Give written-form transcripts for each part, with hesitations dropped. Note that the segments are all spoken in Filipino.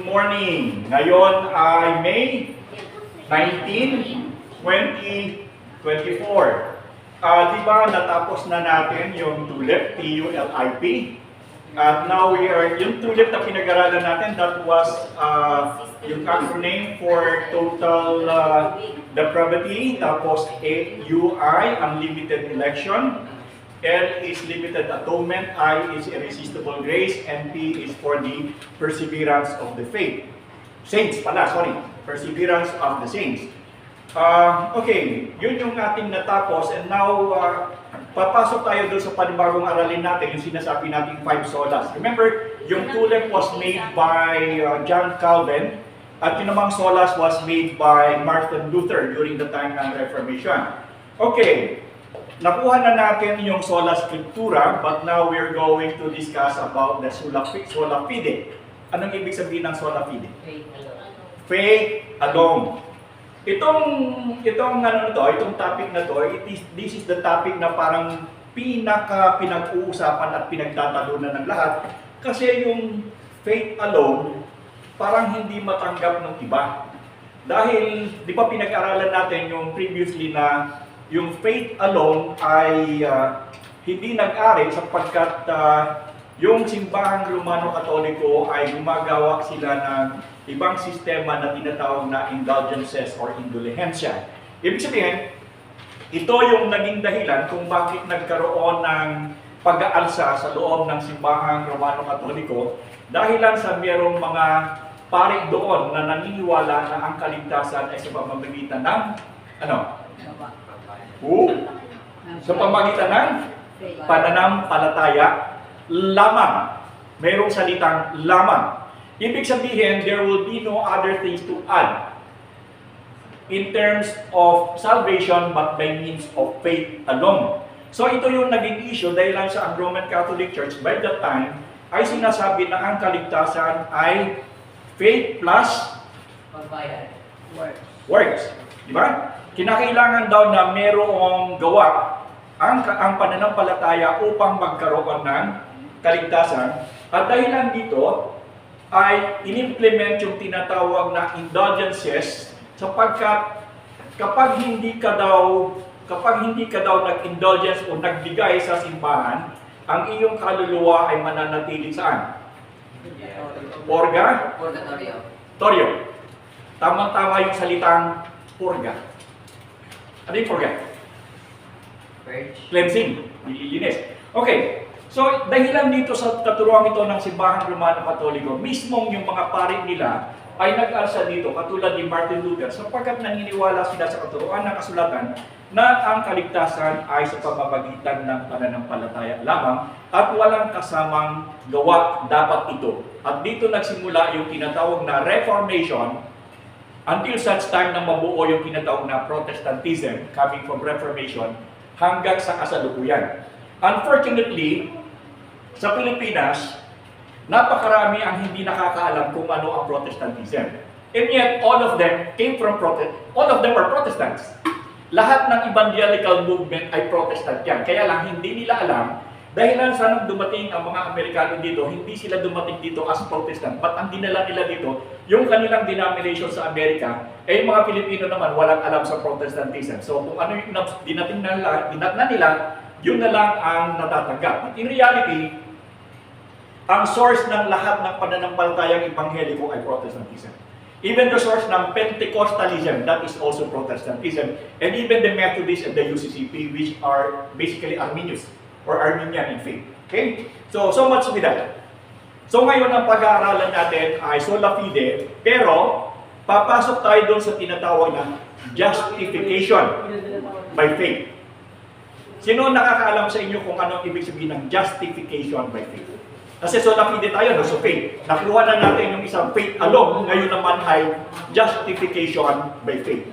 morning. Ngayon ay May 19, 2024. Di ba natapos na natin yung TULIP, T-U-L-I-P. At now yung TULIP na pinag-aralan natin, that was yung acronym for total depravity, tapos A, UI, unlimited election. L is limited atonement, I is irresistible grace, and P is for the perseverance of the faith. Saints pala, sorry. Perseverance of the saints. Okay, yun yung ating natapos, and now papasok tayo doon sa panibagong aralin natin, yung sinasabi nating 5 solas. Remember, yung TULIP was made by John Calvin, at yung namang solas was made by Martin Luther during the time ng Reformation. Okay. Nakuha na natin yung sola scriptura, but now we're going to discuss about the sola fide. Anong ibig sabihin ng sola fide? Faith alone. Itong topic na to, this is the topic na parang pinag-uusapan at pinagtatalunan ng lahat. Kasi yung faith alone, parang hindi matanggap ng iba. Dahil, di ba pinag-aralan natin yung previously na yung faith alone ay hindi nag-ari sapagkat yung simbahang Romano-Katoliko ay gumagawa sila ng ibang sistema na tinatawag na indulgences or indulhensya. Ibig sabihin, ito yung naging dahilan kung bakit nagkaroon ng pag-aalsa sa loob ng simbahang Romano-Katoliko dahilan sa mayroong mga pari doon na naniniwala na ang kaligtasan ay sa pamamagitan ng sa pamamagitan ng pananampalataya lamang. Mayroong salitang lamang. Ibig sabihin, there will be no other things to add in terms of salvation but by means of faith alone. So ito yung naging issue dahil lang sa Roman Catholic Church by that time ay sinasabi na ang kaligtasan ay faith plus works. Di ba? Kinakailangan daw na merong gawa ang pananampalataya upang magkaroon ng kaligtasan. At dahilan dito ay inimplement yung tinatawag na indulgences sapagkat kapag hindi ka daw nag-indulgence o nagbigay sa simbahan, ang iyong kaluluwa ay mananatili saan? Purgatorio. Tama-tama yung salitang purga. Ano yung purga? Cleansing. Nililinis. Okay. So, dahilan dito sa katuruan ito ng simbahang Romano-Katoliko, mismong yung mga pari nila ay nag-alsa dito, katulad ni Martin Luther, sapagkat naniniwala sila sa katuruan ng kasulatan na ang kaligtasan ay sa pamamagitan ng pananampalataya lamang at walang kasamang gawa dapat ito. At dito nagsimula yung tinatawag na Reformation until such time na mabuo yung tinatawag na Protestantism coming from Reformation hanggang sa kasalukuyan. Unfortunately, sa Pilipinas, napakarami ang hindi nakakaalam kung ano ang Protestantism. And yet, all of them are Protestants. Lahat ng evangelical movement ay Protestant yan. Kaya lang, hindi nila alam, dahil lang sa nang dumating ang mga Amerikano dito, hindi sila dumating dito as Protestant. But ang dinala nila dito, yung kanilang denomination sa Amerika, eh mga Pilipino naman walang alam sa Protestantism. So kung ano yung dinatnan nila, yun na lang ang natatanggap. In reality, ang source ng lahat ng pananampalatayang Ebangheliko ay Protestantism. Even the source ng Pentecostalism, that is also Protestantism. And even the Methodists and the UCCP, which are basically Arminians or Arminian in faith. Okay? So much with that. So ngayon ang pag-aaralan natin ay sola fide, pero papasok tayo doon sa tinatawag na justification by faith. Sino nakakaalam sa inyo kung anong ibig sabihin ng justification by faith? Kasi sola fide tayo, no? So faith. Nakuha na natin yung isang faith alone, ngayon naman ay justification by faith.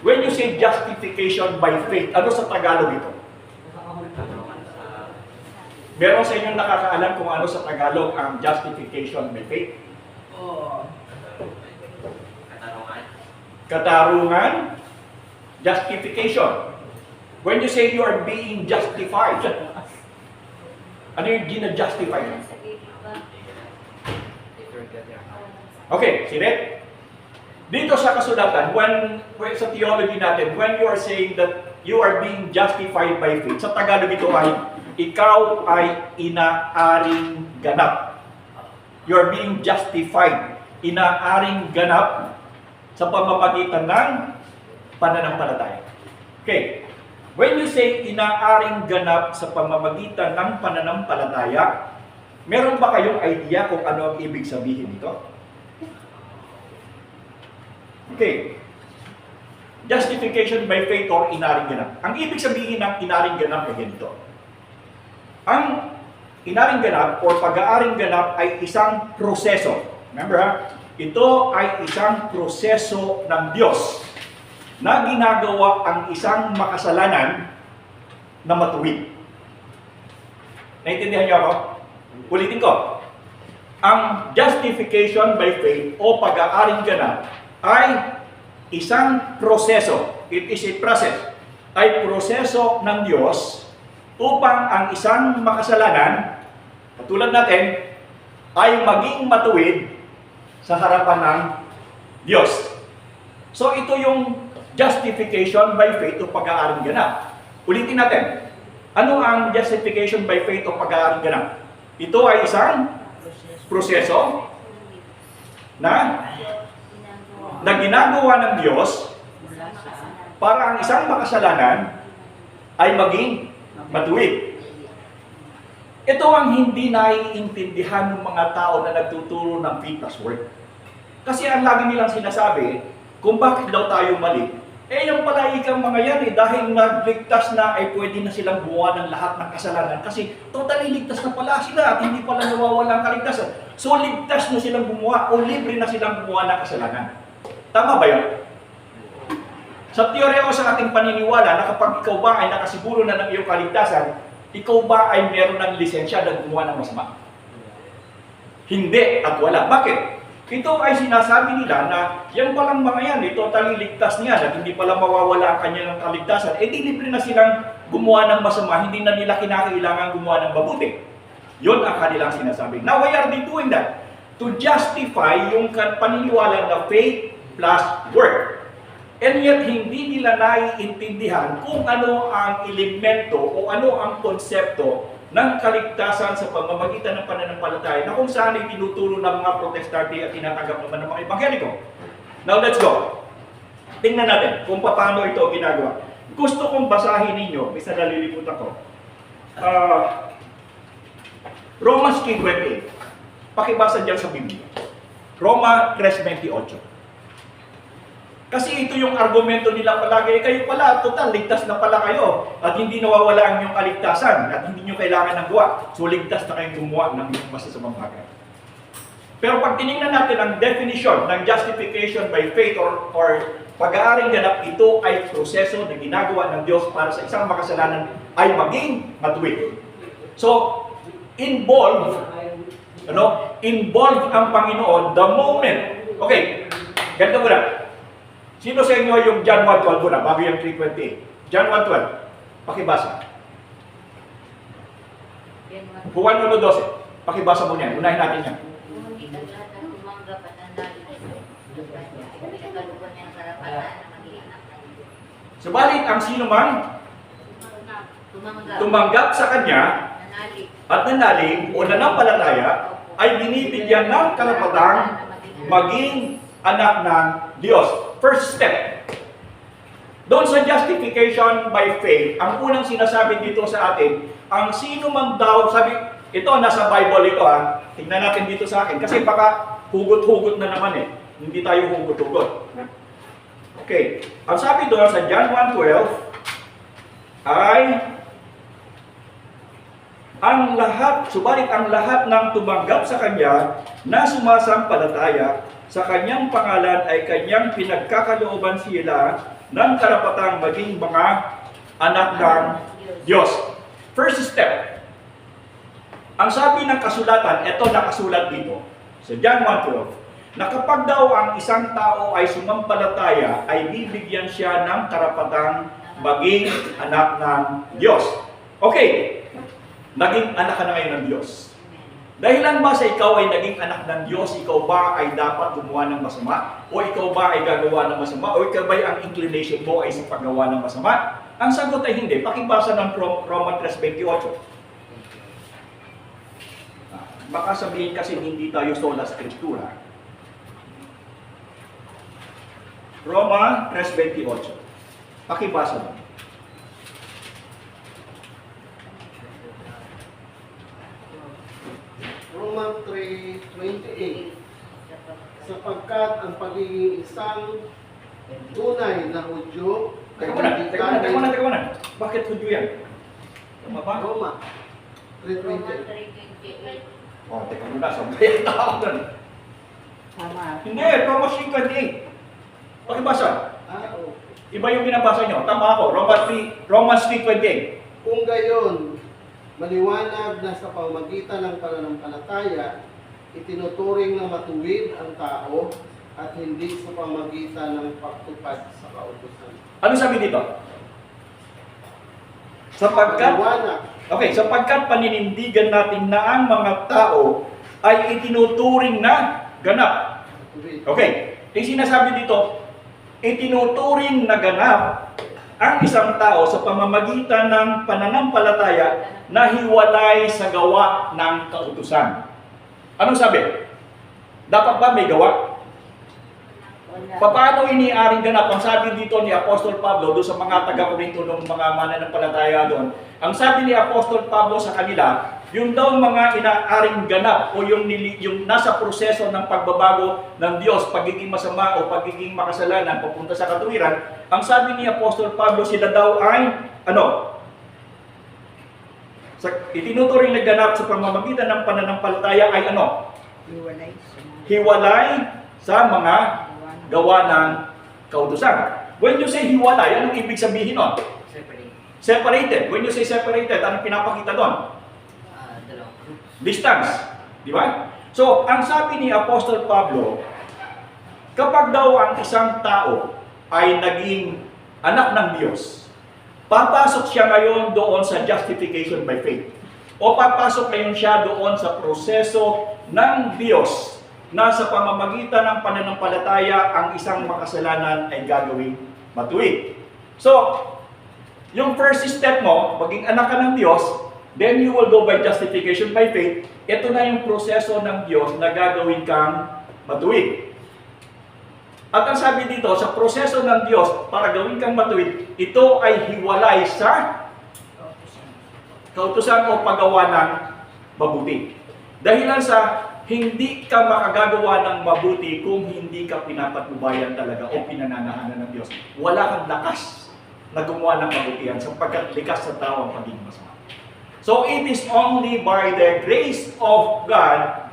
When you say justification by faith, ano sa Tagalog ito? Meron sa inyo nakakaalam kung ano sa Tagalog ang justification by faith? Katarungan. Justification. When you say you are being justified, ano yung gina-justify? Okay, see that? Dito sa kasulatan, when sa theology natin, when you are saying that you are being justified by faith, sa Tagalog ito ay, ikaw ay inaaring ganap. You are being justified, inaaring ganap sa pamamagitan ng pananampalataya. Okay. When you say inaaring ganap sa pamamagitan ng pananampalataya, meron ba kayong idea kung ano ang ibig sabihin nito? Okay. Justification by faith or inaring ganap. Ang ibig sabihin ng inaring ganap ay ganito. Ang inaring ganap or pag-aaring ganap ay isang proseso. Remember ha? Ito ay isang proseso ng Diyos na ginagawa ang isang makasalanan na matuwid. Naintindihan niyo ako? Ulitin ko. Ang justification by faith o pag-aaring ganap ay isang proseso. It is a process. Ay proseso ng Diyos upang ang isang makasalanan, katulad natin, ay maging matuwid sa harapan ng Diyos. So ito yung justification by faith o pag-aaring ganap. Ulitin natin. Ano ang justification by faith o pag-aaring ganap? Ito ay isang proseso na ginagawa ng Diyos para ang isang makasalanan ay maging matuwid. Ito ang hindi naiintindihan ng mga tao na nagtuturo ng faith plus work. Kasi ang lagi nilang sinasabi, kung bakit daw tayo mali, yung pala ikang mga yan dahil nagligtas na ay pwede na silang buwan ng lahat ng kasalanan kasi totally ligtas na pala sila at hindi pala nawawala ang kaligtasan. So ligtas na silang gumawa o libre na silang gumawa ng kasalanan. Tama ba yun? Sa teorya o sa ating paniniwala na kapag ikaw ba ay nakasiguro na ng iyong kaligtasan, ikaw ba ay meron ng lisensya na gumawa ng masama? Hindi at wala. Bakit? Ito ay sinasabi nila na yan palang mga yan, totally ligtas niya at hindi pala mawawala ang kanyang kaligtasan. Di libre na silang gumawa ng masama, hindi na nila kinakailangan gumawa ng mabuti. Yun ang kanilang sinasabi. Now, why are they doing that? To justify yung paniniwala na faith plus work. And yet, hindi nila naiintindihan kung ano ang elemento o ano ang konsepto ng kaligtasan sa pamamagitan ng pananampalataya na kung saan ay tinuturo ng mga protestante at tinatanggap naman ng mga ebangheliko. Now, let's go. Tingnan natin kung paano ito ginagawa. Gusto kong basahin ninyo, isa nalilimutan ko. Romans 3:28. Pakibasa dyan sa Biblia. Roma 3:28. Kasi ito yung argumento nila palagi, kayo pala, total, ligtas na pala kayo at hindi nawawala ang inyong kaligtasan at hindi nyo kailangan ng gawa. So, ligtas na kayong gumawa ng masasamang bagay. Pero pag tinignan natin ang definition ng justification by faith or pag-aaring ganap, ito ay proseso na ginagawa ng Diyos para sa isang makasalanan ay maging matuwid. So, involved ang Panginoon the moment. Okay, ganito muna. Sino sa inyo yung John 1:12 muna, bago yung 3:28? John 1:12, pakibasa. Juan 1:12, pakibasa mo niyan, unahin natin yan. Subalit ang sino man tumanggap sa Kanya at nanalig o nanampalataya ay binibigyan ng karapatang maging anak ng Diyos. First step. Doon sa justification by faith, ang unang sinasabi dito sa atin, ang sino man daw, sabi, ito nasa Bible ito ha, tingnan natin dito sa akin, kasi baka hugot-hugot na naman hindi tayo hugot-hugot. Okay, ang sabi doon sa John 1:12 ay, subalit ang lahat ng tumanggap sa Kanya na sumasampalataya sa Kanyang pangalan ay Kanyang pinagkakalooban sila ng karapatang maging mga anak ng Diyos. First step. Ang sabi ng kasulatan, ito nakasulat dito, sa John 1:12, na kapag daw ang isang tao ay sumampalataya, ay bibigyan siya ng karapatang maging anak ng Diyos. Okay, naging anak ka na ngayon ng Diyos. Dahilan ba sa ikaw ay naging anak ng Diyos, ikaw ba ay dapat gumawa ng masama? O ikaw ba ay gagawa ng masama? O ikaw ba ay ang inclination mo ay sa paggawa ng masama? Ang sagot ay hindi. Pakibasa ng Roman 3:28. Baka sabihin kasi hindi tayo sola scriptura. Roma 3:28. Pakibasa mo. Roma 3:28. Sapagkat ang pagiging isang tunay na Hudyo ay Teka muna. Bakit Hudyo yan? Tama ba? Roma 3:28. Oh, teka muna. Sabayan na ako doon. Tama. Hindi, Roma 3:28. Pakibasa. Okay. Iba yung binabasa nyo. Tama ako. Romans 3:28. Kung gayon, maliwanag na sa pamamagitan ng pananampalataya, itinuturing na matuwid ang tao at hindi sa pamamagitan ng pagtupad sa kautusan. Ano sabi dito? Sapagkat sapagkat paninindigan natin na ang mga tao ay itinuturing na ganap. Matuwid. Okay. Yung sinasabi dito, itinuturing na ganap ang isang tao sa pamamagitan ng pananampalataya na hiwalay sa gawa ng kautusan. Anong sabi? Dapat ba may gawa? Paano iniaring ganap? Ang sabi dito ni Apostol Pablo doon sa mga taga-Korinto ng mga mananampalataya doon, ang sabi ni Apostol Pablo sa kanila, yung daw mga inaaring ganap o yung nasa proseso ng pagbabago ng Diyos, pagiging masama o pagiging makasalanan papunta sa katuwiran, ang sabi ni Apostol Pablo, sila daw ay itinuturing na ganap sa pamamagitan ng pananampalataya ay hiwalay sa mga gawa ng kautusan. When you say hiwalay, anong ibig sabihin nun? Separated. When you say separated, anong pinapakita doon? Distance. Di ba? So, ang sabi ni Apostol Pablo, kapag daw ang isang tao ay naging anak ng Diyos, papasok siya ngayon doon sa justification by faith. O papasok ngayon siya doon sa proseso ng Diyos na sa pamamagitan ng pananampalataya ang isang makasalanan ay gagawing matuwid. So, yung first step mo, maging anak ka ng Diyos, then you will go by justification by faith. Ito na yung proseso ng Diyos na gagawin kang matuwid. At ang sabi dito, sa proseso ng Diyos para gawin kang matuwid, ito ay hiwalay sa kautusan o paggawa ng mabuti. Dahilan sa hindi ka makagagawa ng mabuti kung hindi ka pinapatnubayan talaga o pinananahanan ng Diyos. Wala kang lakas na gumawa ng kabutihan sapagkat likas sa tao ang pagiging masama. So it is only by the grace of God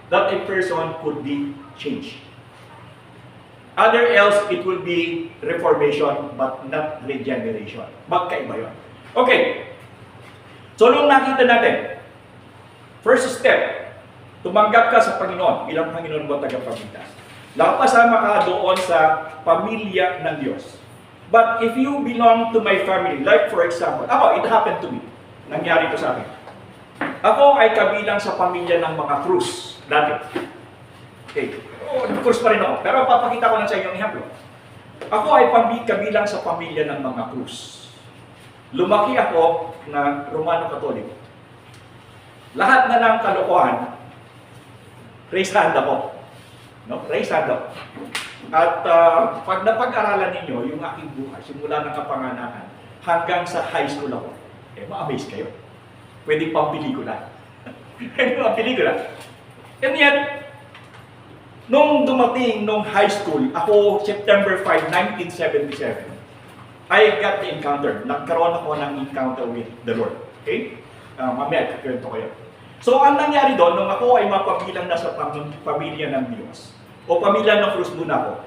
that a person could be changed. Other else, it will be reformation but not regeneration. Magkaiba yun. Okay. So nung nakita natin, first step, tumanggap ka sa Panginoon, bilang Panginoon mo tagapagligtas. Nakapasama ka doon sa pamilya ng Diyos. But if you belong to my family, like for example, it happened to me. Nangyari ko sa akin. Ako ay kabilang sa pamilya ng mga Cruz dati. Okay. Cruz pa rin ako. Pero papakita ko lang sa inyo ang ehemplo. Ako ay kabilang sa pamilya ng mga Cruz. Lumaki ako na Romano Katoliko. Lahat na ng kalokohan, raise hand ako. No? Raise hand ako. At pag napag-aralan ninyo yung aking buhay, simula ng kapanganakan hanggang sa high school ako, ma-amaze kayo. Pwede pang pelikula. Pwede pang pelikula. And yet, nung dumating nung high school, ako September 5, 1977, I got the encounter. Nagkaroon ako ng encounter with the Lord. Okay? Mamaya, kakwento ko yun. So, ang nangyari doon, nung ako ay mapabilang na sa pamilya ng Diyos, o pamilya ng Cruz muna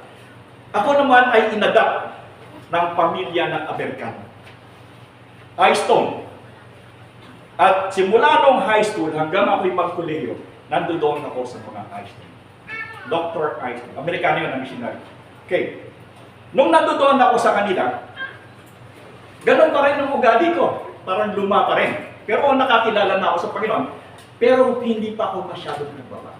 ako naman ay inadapt ng pamilya ng Amerikano. Stone. At simula nung high school hanggang ako'y magkolehiyo, nandoon ako sa mga Stone. Dr. Stone. Amerikano yun na missionary. Okay. Nung nandoon ako sa kanila, ganun pa rin ang ugali ko. Parang luma pa rin. Pero nakakilala na ako sa Panginoon. Pero hindi pa ako masyadong nagbaba.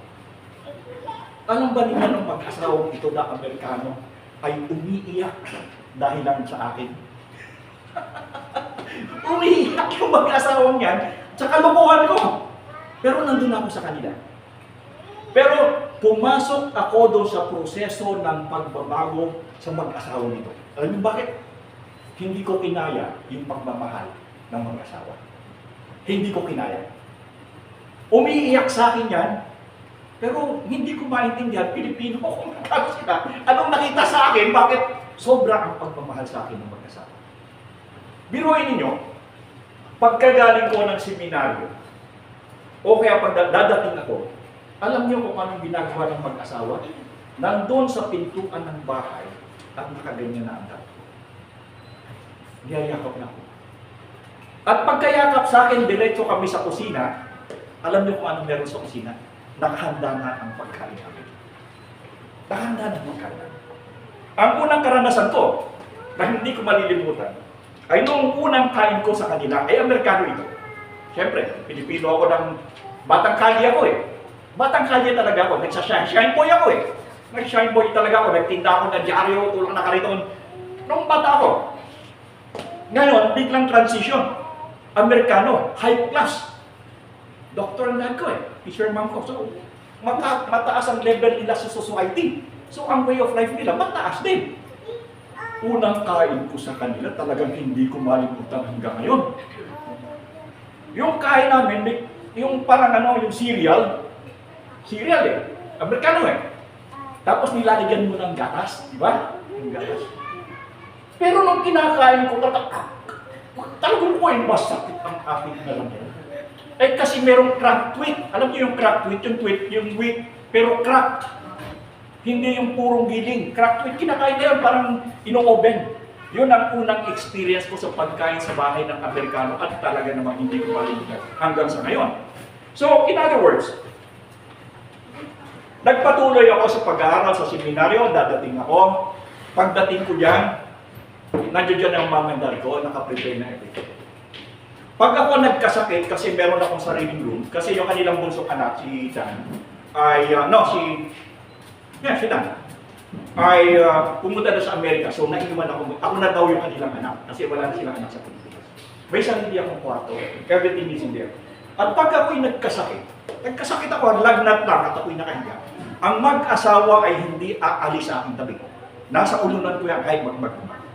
Alam ba ninyo ng mag-asawang ito na Amerikano ay umiiyak dahil lang sa akin? Umiiyak yung mag-asawang yan sa kalokohan ko. Pero nandun ako sa kanila. Pero pumasok ako doon sa proseso ng pagbabago sa mag-asawa nito. Alam niyo bakit? Hindi ko kinaya yung pagmamahal ng mag-asawa. Hindi ko kinaya. Umiiyak sa akin yan, pero hindi ko maintindihan, Pilipino kung ano sila. Anong nakita sa akin, bakit sobra ang pagmamahal sa akin ng mag-asawa? Biruin ninyo, pagkagaling ko ng seminaryo, o kaya pag dadating ako, alam niyo kung anong ginagawa ng mag-asawa? Nandun sa pintuan ng bahay at nakaganyan na ang dati. Niyayakap na ako. At pagkayakap sa akin, diretso kami sa kusina. Alam niyo kung anong meron sa kusina? Nakahanda na ang pagkain namin. Nakahanda na ang pagkain. Ang unang karanasan ko, na hindi ko malilimutan, ay noong unang kain ko sa kanila, ay Amerikano ito. Siyempre, Pilipino ako ng batang kalye ako eh. Batang kalye talaga ako, nagsa-shine boy ako eh. Nag-shine boy talaga ako, nagtinda ako ng dyaryo, tulong na kariton. Noong bata ako. Ngayon, biglang transition. Amerikano, high class. Doktor na ko eh, fisherman ko. So, mataas ang level nila sa society. So, ang way of life nila, mataas din. Unang kain ko sa kanila, talagang hindi ko malimutan hanggang ngayon. Yung kain namin, yung parang yung cereal eh, Amerikano eh. Tapos nilalagyan mo ng gatas, di ba? Yung gatas. Pero nung kinakain ko, talagang ko ay masakit ang aking nalaman. Eh kasi merong cracked wheat. Alam niyo yung cracked wheat, yung wheat, pero cracked. Hindi yung purong giling. Cracked wheat, kinakain na yun, parang ino-oven. Yun ang unang experience ko sa pagkain sa bahay ng Amerikano at talaga namang hindi ko malimutan hanggang sa ngayon. So, in other words, nagpatuloy ako sa pag-aaral sa seminaryo, dadating ako. Pagdating ko dyan, nandiyo dyan ang mama and dad ko, nakaprepare na everything. Pag ako nagkasakit, kasi meron akong sariling room, kasi yung kanilang bunsong anak, si Dan, ay, si Dan, ay pumunta na sa Amerika, so naiwan ako na daw yung kanilang anak, kasi wala na silang anak sa Pilipinas. May sarili akong kwarto, everything is in there. At pag ako'y nagkasakit ako, lagnat lang at ako'y nakahiga, ang mag-asawa ay hindi aalis sa aking tabi ko. Nasa ulunan ko yan kahit magmagmag.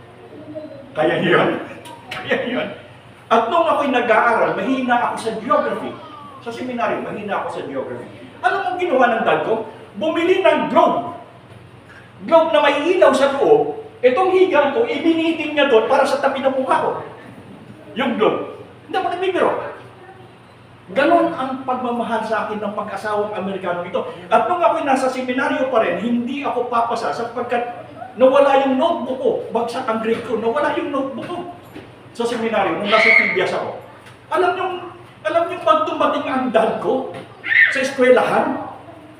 Kaya yun. At nung ako'y nag-aaral, mahina ako sa geography. Sa seminaryo, mahina ako sa geography. Ano mong ginawa ng dad ko? Bumili ng globe. Globe na may ilaw sa loob. Itong higang ko, ibinitin niya doon para sa tabi ng mukha ko. Yung globe. Hindi ako nagbibiro. Ganon ang pagmamahal sa akin ng pag-asawang Amerikano ito. At nung ako'y nasa seminaryo pa rin, hindi ako papasa sapagkat nawala yung notebook ko. Bagsak ang grade ko, nawala yung notebook ko. Sa seminaryo, nung nasa Pibias ako. Alam niyo pag dumating ang dad ko sa eskwelahan,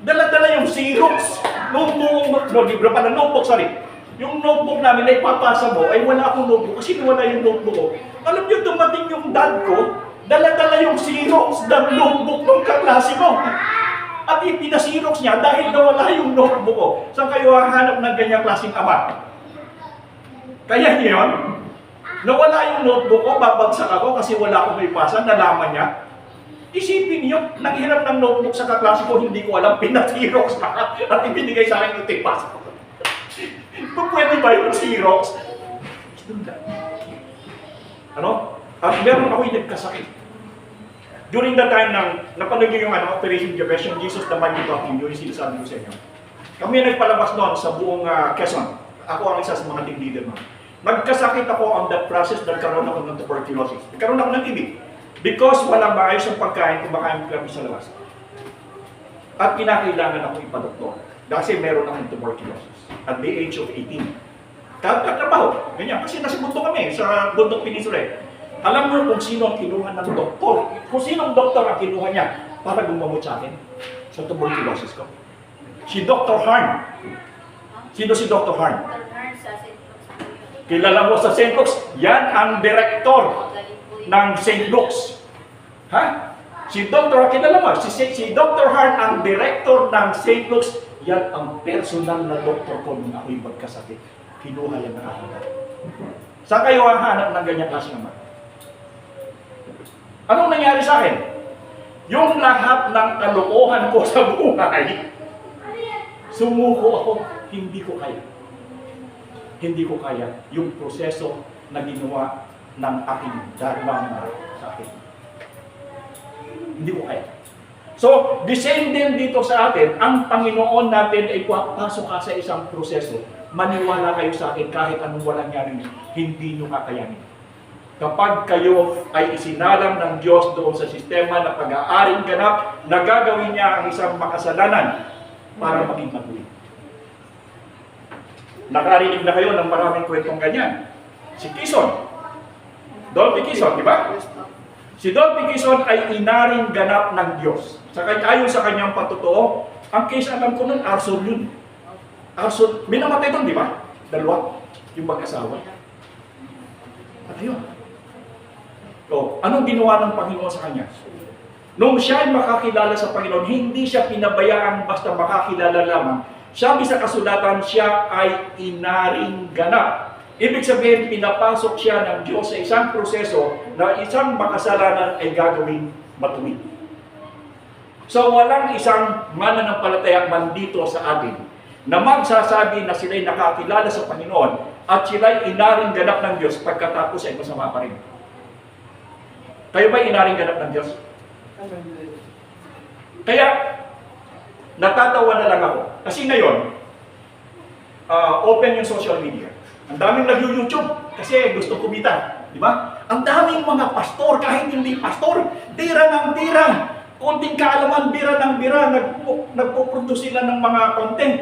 dala-dala yung Xerox, notebook, sorry. Yung notebook namin na ipapasa mo, ay wala akong notebook kasi nawala yung notebook ko. Alam niyo, dumating yung dad ko, dala-dala yung Xerox ng notebook ng kaklase ko. At ipina-Xerox niya dahil nawala yung notebook ko. Saan kayo hahanap ng ganyang klaseng ama? Kaya ngayon, nawala yung notebook ko, babagsak ako kasi wala akong ipasa, nalaman niya. Isipin niyo, naghiram ng notebook sa kaklase ko, hindi ko alam, pina-Xerox na at ibinigay sa akin yung tipas. Pwede ba yung Xerox? Ano? At meron ako yung nagkasakit. During the time napanood niyo yung Operation Jefferson, Jesus the Mighty Talking, yung sinasabi ko sa inyo. Kami nagpalabas doon sa buong Quezon. Ako ang isa sa mga team leader mo. Nagkasakit ako on that process, nagkaroon ako ng tuberculosis. Nagkaroon ako ng TB. Because walang maayos ang pagkain, kumakain kami sa labas. At kinakailangan ako ipadoktor. Kasi meron akong tuberculosis at the age of 18. Katrabaho, ganyan. Kasi nasa bundok kami, sa Bundok Peninsula. Alam mo kung sino ang kinuha ng doktor. Kung sino ang doktor ang kinuha niya para gumamot sa akin sa tuberculosis ko. Si Dr. Harn. Sino si Dr. Harn? Kilala mo sa St. Luke's? Yan ang direktor ng St. Luke's. Ha? Si Dr. Kilala mo, si Dr. Hart ang director ng St. Luke's. Yan ang personal na doktor ko nung ako'y magkasakit. Kinuha yan na akin. Saan kayo hahanap ng ganyan klase naman? Anong nangyari sa akin? Yung lahat ng kalokohan ko sa buhay, sumuko ako, hindi ko kaya. Hindi ko kaya yung proseso na ginawa ng aking dharma sa akin. Hindi ko kaya. So, the same din dito sa atin, ang Panginoon natin ay pasok ka sa isang proseso. Maniwala kayo sa akin kahit anong walang nangyari, hindi nyo kakayanin. Kapag kayo ay isinalang ng Diyos doon sa sistema na pag-aaring ganap, nagagawin niya ang isang makasalanan para maging matuwid. Nakarinig na kayo ng maraming kwentong ganyan. Si Quezon, Dolphy Quezon, di ba? Si Dolphy Quezon ay inaring ganap ng Diyos. Ayon sa kanyang patotoo, ang case alam ko nun, arson yun. Arson, minamatay doon, di ba? Dalawa, yung mag-asawa. At yun. So, anong ginawa ng Panginoon sa kanya? Nung siya ay makakilala sa Panginoon, hindi siya pinabayaan basta makakilala lamang. Sabi sa kasulatan, siya ay inaring ganap. Ibig sabihin, pinapasok siya ng Diyos sa isang proseso na isang makasalanan ay gagawing matuwid. So, walang isang mananampalataya man dito sa atin na magsasabi na sila'y nakakilala sa Panginoon at sila'y inaring ganap ng Diyos pagkatapos ay masama pa rin. Kayo ba'y inaring ganap ng Diyos? Kaya, natatawa na lang ako. Kasi ngayon, open yung social media. Ang daming nag-YouTube kasi gusto kumita. Di ba? Ang daming mga pastor, kahit hindi pastor, tira ng tira. Konting kaalaman, bira ng bira, nagpuproduce sila ng mga content.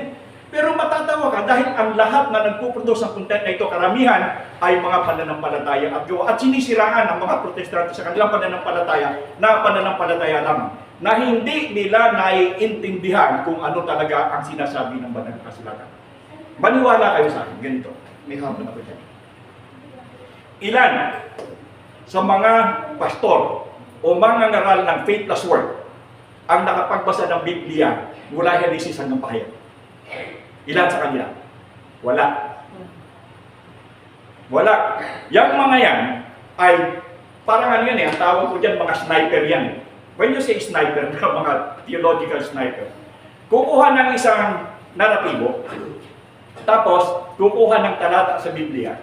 Pero matatawa ka dahil ang lahat na nagpuproduce ng content na ito, karamihan ay mga pananampalataya at gawa. At sinisiraan ang mga protestante sa kanilang pananampalataya na pananampalataya lamang. Na hindi nila naiintindihan kung ano talaga ang sinasabi ng banal na kasulatan. Maniwala kayo sa akin, ganito. May hapon ako dyan. Ilan sa mga pastor o mga ngaral ng faith plus work ang nakapagbasa ng Biblia mula Henesis hanggang Pahayag? Ilan sa kanila? Wala. Wala. Yang mga yan ay parang ano yan ang tawag ko dyan, mga sniper yan. When you say sniper, mga theological sniper, kukuha ng isang naratibo, tapos kukuha ng talata sa Biblia,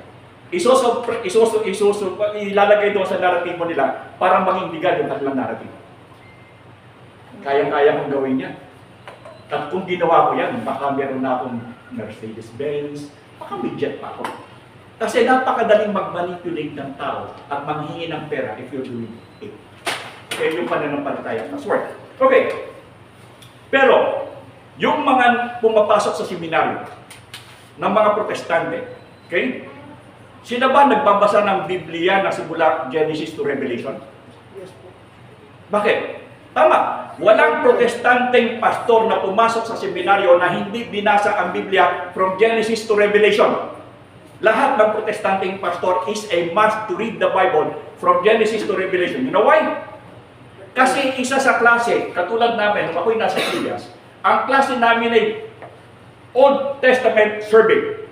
ilalagay doon sa naratibo nila para maging bigat yung kanilang naratibo. Kaya-kaya kong gawin yan. At kung ginawa ko yan, baka meron na akong Mercedes-Benz, baka may jet pa ako. Kasi napakadaling mag-manipulate ng tao at manghingi ng pera if you're doing it. Kaya yung pananampalataya na sword. Okay. Pero, yung mga pumapasok sa seminaryo ng mga protestante, okay? Sila ba nagbabasa ng Biblia na simula Genesis to Revelation? Yes po. Bakit? Tama. Walang protestanteng pastor na pumasok sa seminaryo na hindi binasa ang Biblia from Genesis to Revelation. Lahat ng protestanteng pastor is a must to read the Bible from Genesis to Revelation. You know why? Kasi isa sa klase, katulad namin, nung ako'y nasa Pilipinas, ang klase namin ay Old Testament survey.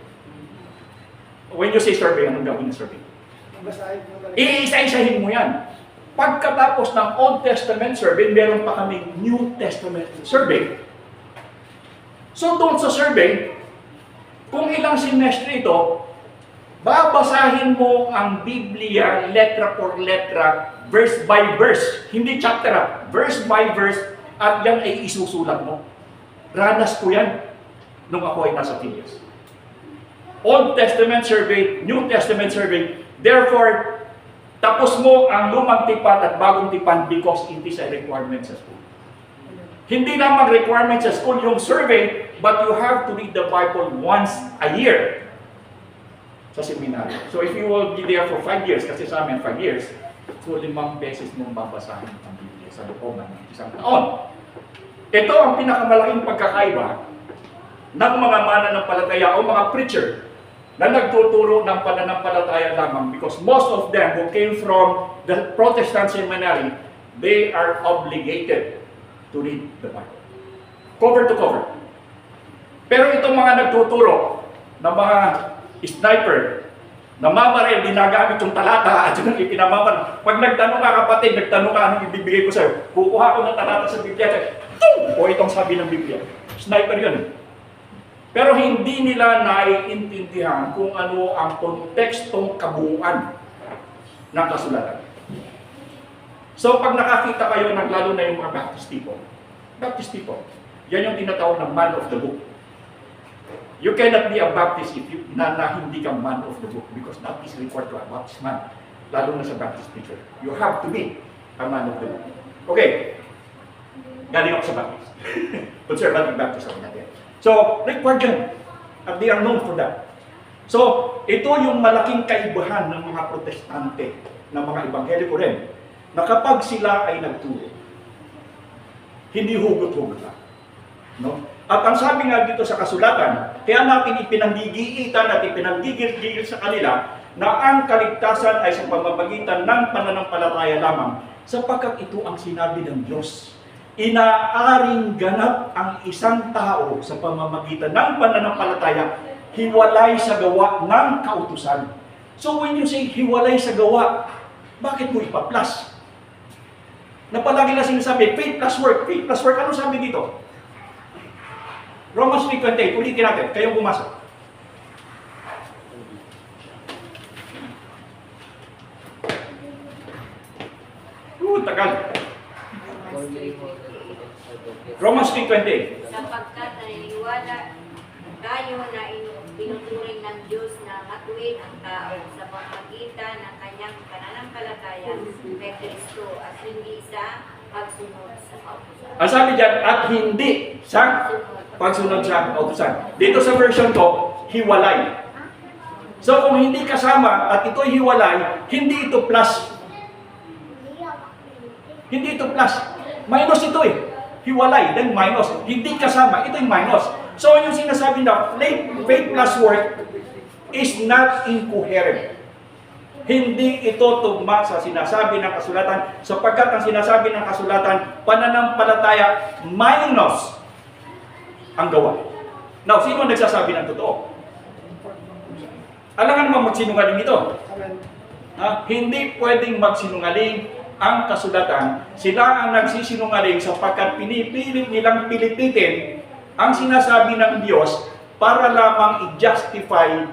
When you say survey, anong gawin ng survey? Iisa-isahin mo yan. Pagkatapos ng Old Testament survey, meron pa kaming New Testament survey. So doon sa survey, kung ilang semestre ito, babasahin mo ang Biblia letra por letra, verse by verse. Hindi chapter, verse by verse, at yan ay isusulat mo. Ranas ko yan nung ako ay nasa Pilipinas. Old Testament survey, New Testament survey, therefore, tapos mo ang lumang tipan at bagong tipan because it is a requirement sa school. Hindi lamang requirement sa school yung survey, but you have to read the Bible once a year sa seminaryo. So if you will be there for 5 years, kasi sa amin 5 years, so 5 beses mong babasahin ang Biblia sa loob ng isang taon. Ito ang pinakamalaking pagkakaiba ng mga mananampalataya o mga preacher na nagtuturo ng pananampalataya lamang because most of them who came from the Protestant seminary they are obligated to read the Bible. Cover to cover. Pero itong mga nagtuturo ng mga sniper, namamaril, dinagamit yung talata at yung ipinamamaril. Pag nagtanong ka kapatid, nagtanong ka anong ibibigay ko sa'yo, kukuha ko ng talata sa Biblia, o itong sabi ng Biblia. Sniper yun. Pero hindi nila naiintindihan kung ano ang kontekstong kabuuan ng kasulatan. So pag nakakita kayo ng lalo na yung mga Baptist people, yan yung tinatawag ng man of the book. You cannot be a Baptist if you na hindi ka man of the book because that is required to a Baptist man, lalo na sa Baptist preacher. You have to be a man of the book. Okay, galing ako sa Baptist. Conservative Baptist ako natin. So, required yan. At they are known for that. So, ito yung malaking kaibahan ng mga protestante, ng mga ebangheliko rin, na kapag sila ay nagturo, hindi hugot-hugot lang. No? At ang sabi nga dito sa kasulatan, kaya natin ipinanggigiitan at ipinanggigil-gigil sa kanila na ang kaligtasan ay sa pamamagitan ng pananampalataya lamang sapagkat ito ang sinabi ng Diyos. Inaaring ganap ang isang tao sa pamamagitan ng pananampalataya, hiwalay sa gawa ng kautusan. So when you say hiwalay sa gawa, bakit mo ipa-plus? Na palagi na sinasabi, faith plus work, faith plus work. Ano sabi dito? Romans 3:28, ulitin natin, kayong bumasa. Tagal. Romans 3:28. Sapagkat naniniwala tayo na pinuturing ng Diyos na matuwid ang tao sa pamamagitan ng kanyang pananampalataya kay Kristo at hindi sa pagsunod sa kautusan. Ang sabi dyan, at hindi sa pagsunod sa kautusan. Dito sa version ko, hiwalay. So kung hindi kasama at ito'y hiwalay, hindi ito plus. Hindi ito plus. Minus ito eh. Hiwalay, then minus. Hindi kasama, ito yung minus. So yung sinasabi na faith plus work is not incoherent. Hindi ito tugma sa sinasabi ng kasulatan sapagkat ang sinasabi ng kasulatan, pananampalataya minus ang gawa. Now, sino ang nagsasabi ng totoo? Alam nga naman magsinungaling ito. Hindi pwedeng magsinungaling ang kasulatan. Sila ang nagsisinungaling sapagkat pinipilit nilang pilipitin ang sinasabi ng Diyos para lamang i-justify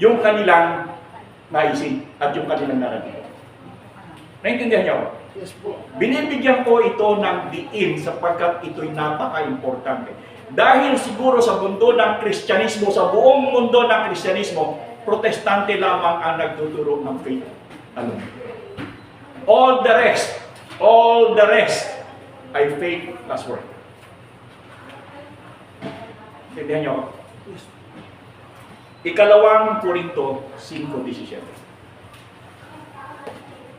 yung kanilang naisin at yung kanilang narating. Naintindihan niyo? Yes po. Binibigyan ko ito ng diin sapagkat ito'y napaka-importante. Dahil siguro sa mundo ng Kristyanismo, sa buong mundo ng Kristyanismo, protestante lamang ang nagtuturo ng faith. Ano? All the rest ay faith plus work. Tindihan niyo? Ikalawang Korinto 5:17.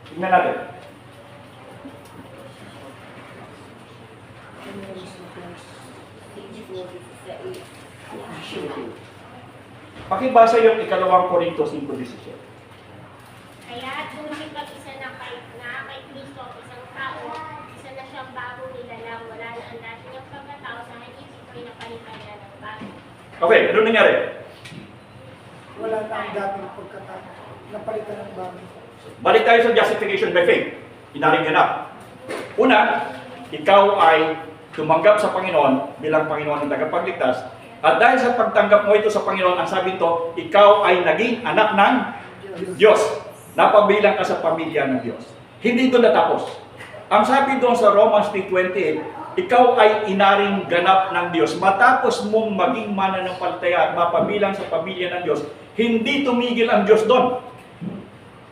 Tingnan natin. Pakibasa yung ikalawang Korinto 5:17. Kaya tunay pag isa na kay Kristo ang isang tao, isa na siyang bagong nilalang, wala na ang dati niyang pagkatao sa halip ito'y napalitan na ng bago. Okay, ano nangyari? Wala na ang dating pagkatao. Napalitan ng bago. Balik tayo sa justification by faith. Inaring ganap. Una, ikaw ay tumanggap sa Panginoon bilang Panginoon ng tagapagligtas. At dahil sa pagtanggap mo ito sa Panginoon, ang sabi ito, ikaw ay naging anak ng Diyos. Napabilang ka sa pamilya ng Diyos. Hindi doon natapos. Ang sabi doon sa Romans 3:28, ikaw ay inaring ganap ng Diyos. Matapos mong maging mananampalataya at mapabilang sa pamilya ng Diyos, hindi tumigil ang Diyos doon.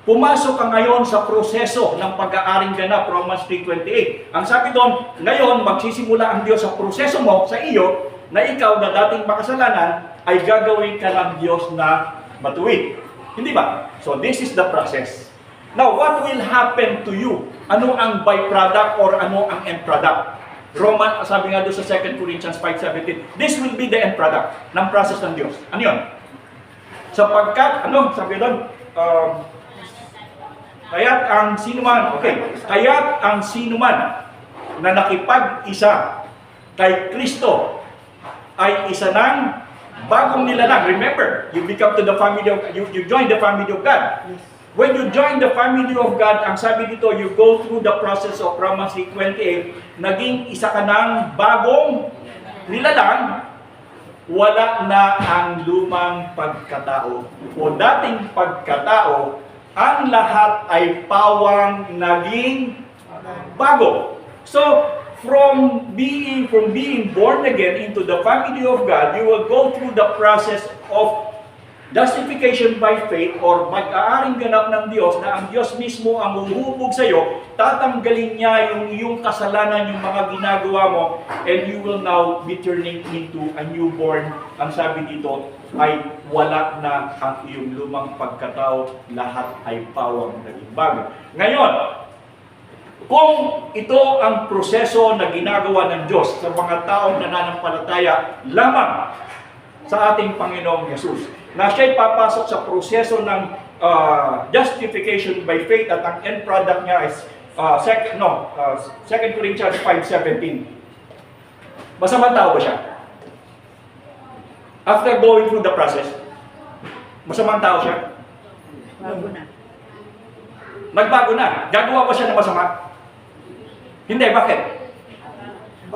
Pumasok ka ngayon sa proseso ng pag-aaring ganap, Romans 3:28. Ang sabi doon, ngayon magsisimula ang Diyos sa proseso mo, sa iyo, na ikaw na dating makasalanan, ay gagawin ka ng Diyos na matuwid. Hindi ba? So this is the process. Now, what will happen to you? Ano ang byproduct or ano ang end product? Sabi nga doon sa 2 Corinthians 5:17, this will be the end product ng process ng Diyos. Ano yun? Sapagkat, sabi doon? Kaya't ang sinuman, kaya't ang sinuman na nakipag-isa kay Kristo ay isa ng bagong nilalang. Remember, you become to the family of, you join the family of God. When you join the family of God, ang sabi dito, you go through the process of Romans 8:28, naging isa ka ng bagong nilalang, wala na ang lumang pagkatao o dating pagkatao, ang lahat ay pawang naging bago. So, from being born again into the family of God, you will go through the process of justification by faith or mag-aaring ganap ng Diyos na ang Diyos mismo ang huhubog sa iyo, tatanggalin niya yung iyong kasalanan, yung mga ginagawa mo, and you will now be turning into a newborn. Ang sabi dito ay wala na ang iyong lumang pagkatao, lahat ay pawang naging bago. Ngayon, kung ito ang proseso na ginagawa ng Diyos sa mga taong nananampalataya lamang sa ating Panginoong Yesus, na siya'y papasok sa proseso ng justification by faith at ang end product niya is 2 Corinthians 5:17. Masamang tao ba siya? After going through the process, masamang tao siya? Bago na. Nagbago na. Gagawa ba siya ng masama? Hindi. Bakit?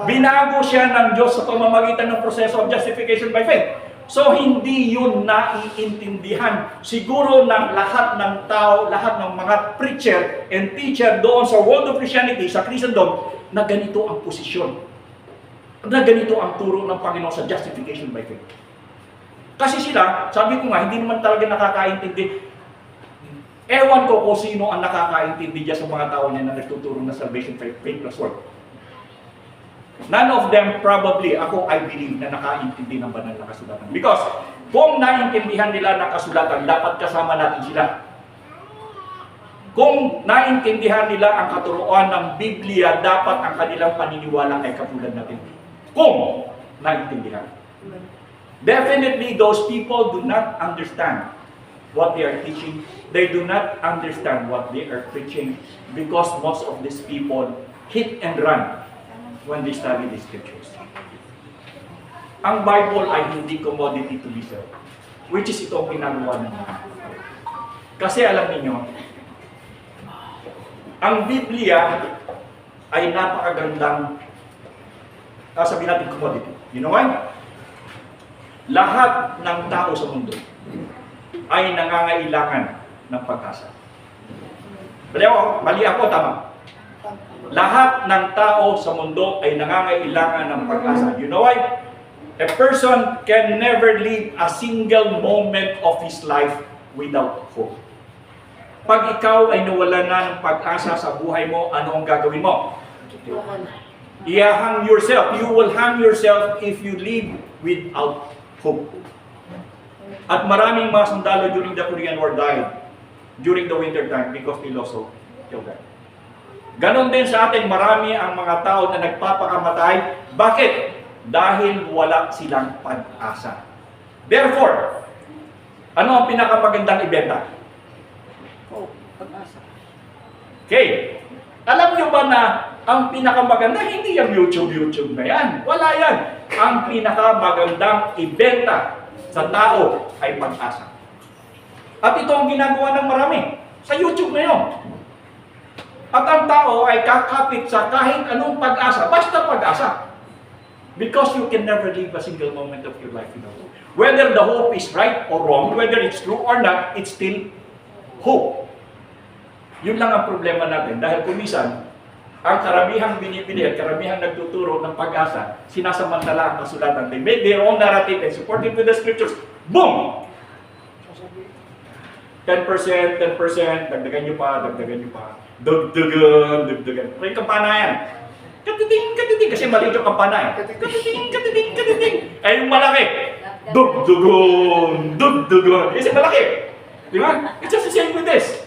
Binago siya ng Diyos sa pamamagitan ng proseso of justification by faith. So, hindi yun naiintindihan siguro ng lahat ng tao, lahat ng mga preacher and teacher doon sa world of Christianity, sa Christendom, na ganito ang posisyon. Na ganito ang turo ng Panginoon sa justification by faith. Kasi sila, sabi ko nga, hindi naman talaga nakakaintindi. Ewan ko kung sino ang nakakaintindi dyan sa mga tao niya na nagtuturo na salvation faith plus work. None of them probably, ako I believe, na nakaintindi ng banal na kasulatan. Because kung naintindihan nila ng kasulatan, dapat kasama natin sila. Kung naintindihan nila ang katuruan ng Biblia, dapat ang kanilang paniniwala ay katulad natin. Kung naintindihan. Definitely, those people do not understand what they are teaching. They do not understand what they are preaching because most of these people hit and run when they study the scriptures. Ang Bible ay hindi commodity to be sold, which is ito ang ginagawa ng mga. Kasi alam niyo, ang Biblia ay napakagandang, sabihin natin commodity. You know why? Lahat ng tao sa mundo ay nangangailangan ng pag-asa. Mali ako, tama. Lahat ng tao sa mundo ay nangangailangan ng pag-asa. You know why? A person can never live a single moment of his life without hope. Pag ikaw ay nawala na ng pag-asa sa buhay mo, ano ang gagawin mo? I-hang yourself. You will hang yourself if you live without hope. At maraming mga sundalo during the Korean War died during the winter time because they lost hope. Ganon din sa atin, marami ang mga tao na nagpapakamatay. Bakit? Dahil wala silang pag-asa. Therefore, ano ang pinakamagandang ibenta? Pag-asa. Okay. Alam nyo ba na ang pinakamaganda, hindi yung YouTube na yan. Wala yan. Ang pinakamagandang ibenta sa tao ay pag-asa. At ito ang ginagawa ng marami sa YouTube ngayon. At ang tao ay kakapit sa kahit anong pag-asa, basta pag-asa. Because you can never live a single moment of your life without hope. Whether the hope is right or wrong, whether it's true or not, it's still hope. Yun lang ang problema natin. Dahil kumisan, ang karamihang binibili at karamihang nagtuturo ng pag-asa, sinasamantala ang kasulatan. They make their own narrative and support it with the scriptures. Boom! 10%, dagdagan nyo pa. Dagdagan. May kampana yan. Katiting, kasi maliit yung kampana eh. Katiting. Ay, yung malaki. Dugdugon. Kasi malaki. Di ba? It's just the same with this.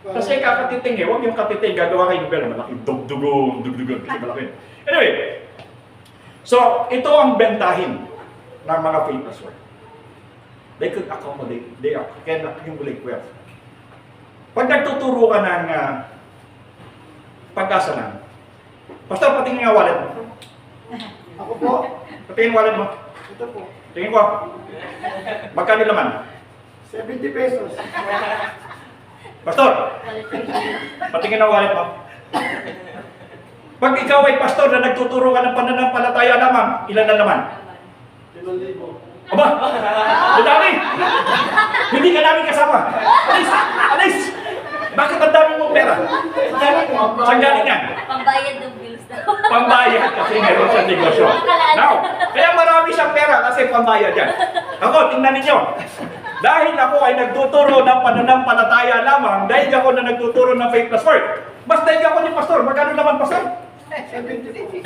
Kasi kakatiting eh. Huwag yung katiting. Gagawa kayo ng malaki. Dugdugon. Kasi malaki. Anyway. So, ito ang bentahin ng mga faithless work. They could accommodate. They can accumulate wealth. Pag nagtuturo ka ng pag-asa lang, Pastor, patingin nga wallet mo. Ako po, Patingin wallet mo. ito po, Tingin ko. Magkano laman? 70 pesos. Pastor, patingin ang wallet mo. Pag ikaw ay pastor na nagtuturo ka ng pananampalataya lamang, ilan na laman? 5,000. Aba! Madami! Hindi ka namin kasama! Alis! Alis! Bakit ang dami mong pera? Saan galing yan? Pambayad ng bills daw. Pambayad kasi meron sa negosyo. Now, kaya marami siyang pera kasi pambayad yan. Ako, tingnan ninyo. Dahil ako ay nagtuturo ng pananampalataya lamang, dahil ako na nagtuturo ng faith plus work. Mas dahil ako ni pastor. Magkano naman pastor? 70 po.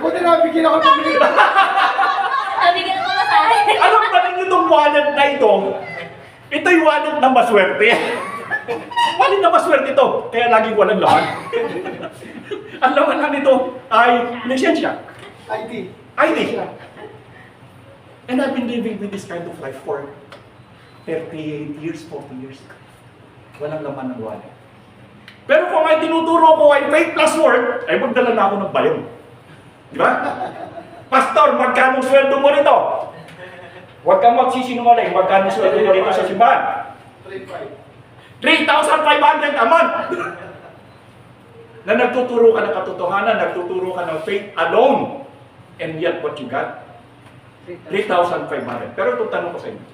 Buti na bigyan ako ng bilik. Nabigyan ko na sa akin. Alam ba ninyo itong wallet na ito? Ito'y wallet na maswerte. Wallet na maswerte ito. Kaya laging walang laman. Ang laman lang nito ay lisensya. ID. ID. And I've been living with this kind of life for 38 years, 40 years. Walang laman ng wallet. Pero kung ay tinuturo ko ay faith plus work, ay magdala na ako ng bayon. Di ba? Pastor, magkano sweldo mo rito? Huwag kang magsisinungaling. Magkano sweldo mo rito sa simbahan? 3,500. 3,500 a month! Na nagtuturo ka ng katotohanan, nagtuturo ka ng faith alone. And yet what you got? 3,500. Pero ito tanong ko sa inyo.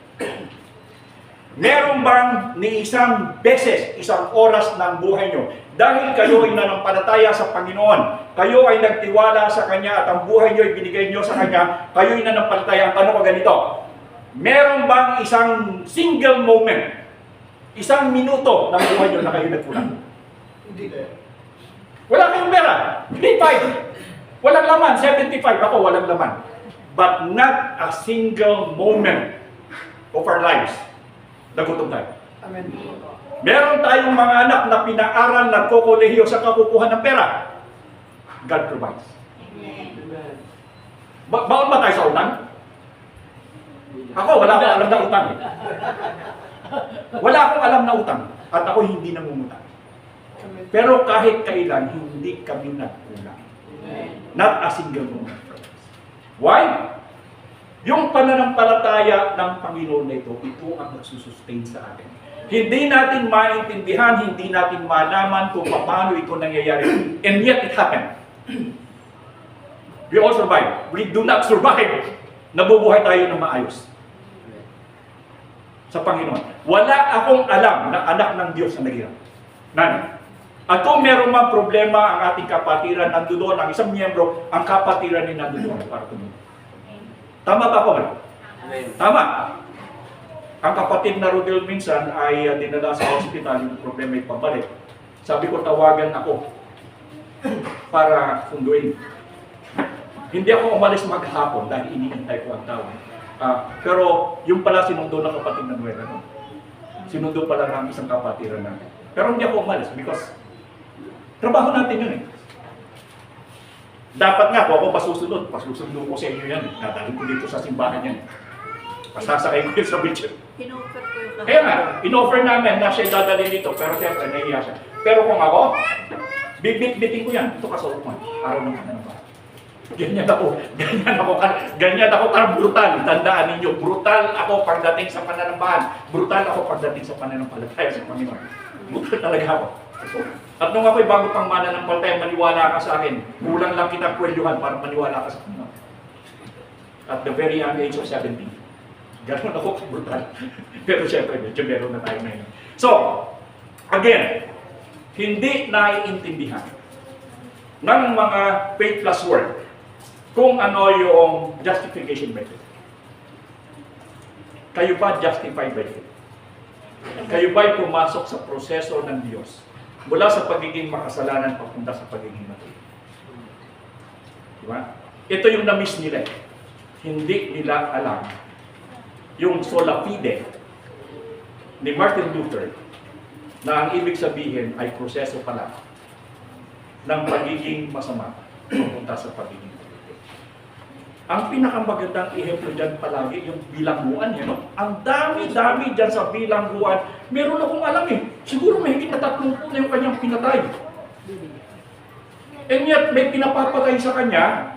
Meron bang ni isang beses, isang oras ng buhay nyo, dahil kayo ay nanampalataya sa Panginoon, kayo ay nagtiwala sa Kanya at ang buhay nyo ay binigay nyo sa Kanya, kayo ay nanampalataya, ang tanong ko ganito, meron bang isang single moment, isang minuto ng buhay nyo na kayo nagkulang? Hindi. Wala kayong pera, 3,500. Walang laman, 75. Ako, walang laman. But not a single moment of our lives. Nagutom tayo. Amen. Meron tayong mga anak na pinaaral, nagkokolehiyo sa kakukuha ng pera. God provides. Amen. Baon ba tayo sa utang? Ako, wala akong alam na utang. Wala akong alam na utang. At ako hindi nangungutang. Amen. Pero kahit kailan, hindi kami nagkulang. Not a single moment. Why? Yung pananampalataya ng Panginoon na ito ang nagsusustain sa atin. Hindi natin maintindihan, hindi natin malaman kung paano ito nangyayari. And yet it happened. We all survive. We do not survive. Nabubuhay tayo ng maayos. Sa Panginoon. Wala akong alam na anak ng Diyos na naghirap. None. At kung meron mang problema ang ating kapatiran, nandoon ang isang miyembro, ang kapatiran ni nandoon para tumulong. Tama ba ako? Tama. Ang kapatid na Rodel minsan ay dinala sa hospital, yung problema ay pabalik. Sabi ko, tawagan ako para sunduin. Hindi ako umalis maghapon dahil iniintay ko ang tawag. Pero yung pala sinundo ng kapatid na Noel. Sinundo pala ng isang kapatiran natin. Pero hindi ako umalis because trabaho natin yun eh. Dapat nga, kung ako pasusunod ko sa inyo yan. Dadalhin ko dito sa simbahan yan. Pasasakay ko yun sa wheelchair. Pinoffer ko yung Kaya nga, in-offer namin na siya dadalhin dito, pero siyempre, nahiya siya. Pero kung ako, bibit-bitin ko yan. Ito kasaukuman. Araw ng pananampalataya. Ganyan ako karang brutal. Tandaan ninyo, brutal ako pagdating sa pananampahan. Brutal ako pagdating sa pananampalataya sa Panginoon. Brutal talaga ako. At nung ako'y bago pang mananampalataya, maniwala ka sa akin. Kulang lang kitang kwelyuhan para maniwala ka sa Panginoon. At the very young age of 17. Ganon ako brutal. Pero syempre, medyo meron na tayo ngayon. So, again, hindi naiintindihan ng mga faith plus work kung ano yung justification method. Kayo ba justified by faith? Kayo ba'y pumasok sa proseso ng Diyos mula sa pagiging makasalanan papunta sa pagiging matuwid? Diba? Ito yung na-miss nila. Hindi nila alam yung sola fide ni Martin Luther na ang ibig sabihin ay proseso pala ng pagiging masama papunta sa pagiging matuwid. Ang pinakamagandang ehemplo dyan palagi, yung bilangguan, no? Ang dami-dami dyan sa bilangguan. Meron akong alam siguro may higit na 30 na yung kanyang pinatay. And yet, may pinapapatay sa kanya,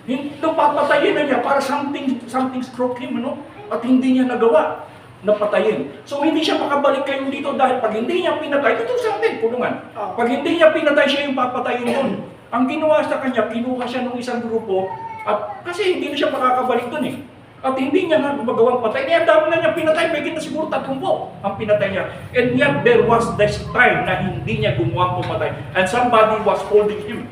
hindi papatayin na niya para something stroke him, no? At hindi niya nagawa na patayin. So hindi siya makabalik kayo dito dahil pag hindi niya pinatay, ito sa atin, kulungan. Pag hindi niya pinatay, siya yung papatayin doon. Ang ginawa sa kanya, kinuha siya ng isang grupo at kasi hindi na siya makakabalik doon At hindi niya nga gumagawang patay. Kaya dami na niya pinatay, may na siguro 30 ang pinatay niya. And yet there was this time na hindi niya gumawang pumatay. And somebody was holding him.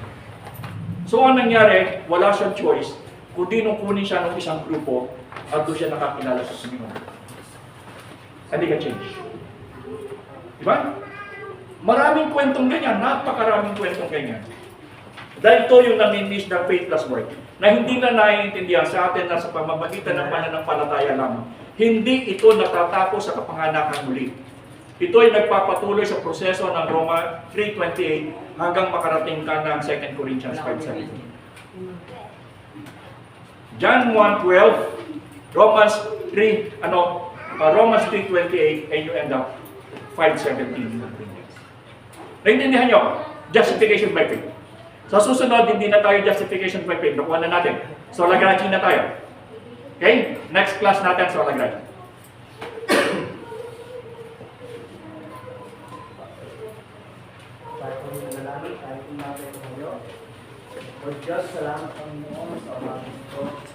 So ang nangyari, wala siyang choice, kundi nung kunin siya ng isang grupo at doon siya nakakilala sa Panginoon. Hindi ka change. Diba? Maraming kwentong ganyan, napakaraming kwentong ganyan. Dahil ito yung nami-miss ng faith plus work, na hindi na naiintindihan sa atin na sa pamamagitan ng pananampalataya lamang. Hindi ito natatapos sa kapanganakan muli. Ito ay nagpapatuloy sa proseso ng Roma 3:28 hanggang makarating ka ng 2 Corinthians 5:17. John 1:12, Romans 3:28, and you end up 5:17. Naintindihan niyo? Justification by faith. Sa susunod, hindi na tayo justification by faith. Nakuha na natin. Sola gratia na tayo. Okay? Next class natin, sola gratia. Tayo po yung nalangit, tayo po natin kayo. O Diyos, salamat Panginoon sa umagang ito.